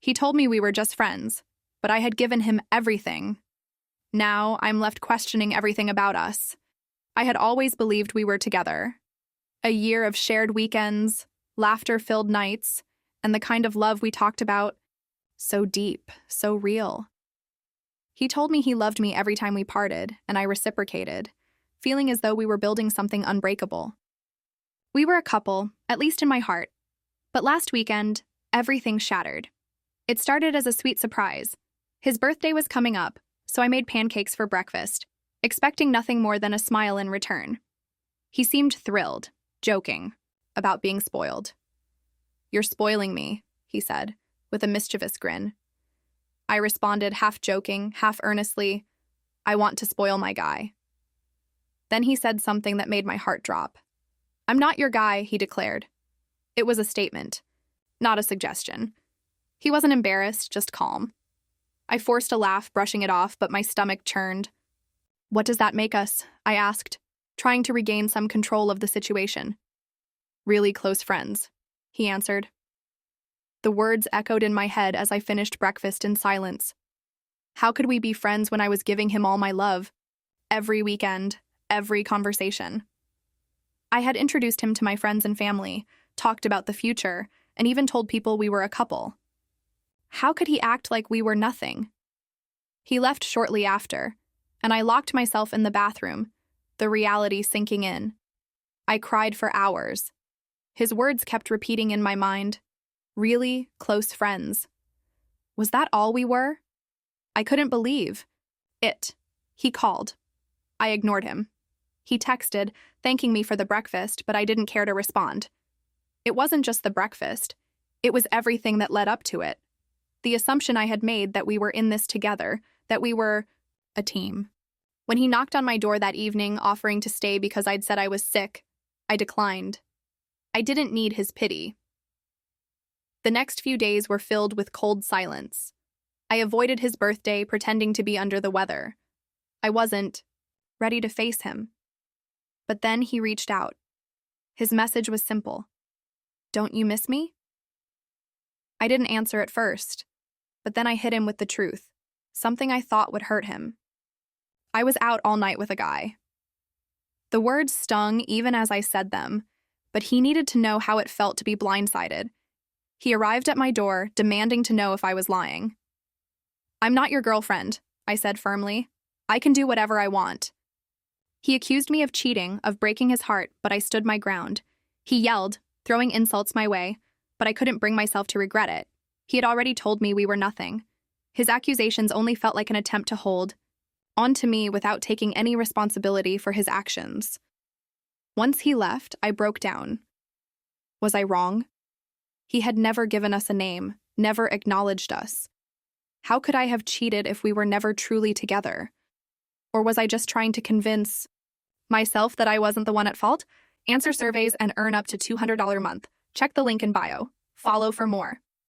He told me we were just friends, but I had given him everything. Now I'm left questioning everything about us. I had always believed we were together. A year of shared weekends, laughter-filled nights, and the kind of love we talked about. So deep, so real. He told me he loved me every time we parted, and I reciprocated, feeling as though we were building something unbreakable. We were a couple, at least in my heart. But last weekend, everything shattered. It started as a sweet surprise. His birthday was coming up, so I made pancakes for breakfast, expecting nothing more than a smile in return. He seemed thrilled, joking, about being spoiled. "You're spoiling me," he said, with a mischievous grin. I responded, half joking, half earnestly, "I want to spoil my guy." Then he said something that made my heart drop. "I'm not your guy," he declared. It was a statement, not a suggestion. He wasn't embarrassed, just calm. I forced a laugh, brushing it off, but my stomach churned. "What does that make us?" I asked, trying to regain some control of the situation. "Really close friends," he answered. The words echoed in my head as I finished breakfast in silence. How could we be friends when I was giving him all my love? Every weekend, every conversation. I had introduced him to my friends and family, talked about the future, and even told people we were a couple. How could he act like we were nothing? He left shortly after, and I locked myself in the bathroom, the reality sinking in. I cried for hours. His words kept repeating in my mind. Really close friends. Was that all we were? I couldn't believe it. He called. I ignored him. He texted, thanking me for the breakfast, but I didn't care to respond. It wasn't just the breakfast. It was everything that led up to it. The assumption I had made that we were in this together, that we were a team. When he knocked on my door that evening, offering to stay because I'd said I was sick, I declined. I didn't need his pity. The next few days were filled with cold silence. I avoided his birthday, pretending to be under the weather. I wasn't ready to face him. But then he reached out. His message was simple. "Don't you miss me?" I didn't answer at first, but then I hit him with the truth, something I thought would hurt him. I was out all night with a guy. The words stung even as I said them, but he needed to know how it felt to be blindsided. He arrived at my door, demanding to know if I was lying. "I'm not your girlfriend," I said firmly. "I can do whatever I want." He accused me of cheating, of breaking his heart, but I stood my ground. He yelled, throwing insults my way, but I couldn't bring myself to regret it. He had already told me we were nothing. His accusations only felt like an attempt to hold on to me without taking any responsibility for his actions. Once he left, I broke down. Was I wrong? He had never given us a name, never acknowledged us. How could I have cheated if we were never truly together? Or was I just trying to convince myself that I wasn't the one at fault? Answer surveys and earn up to $200 a month. Check the link in bio. Follow for more.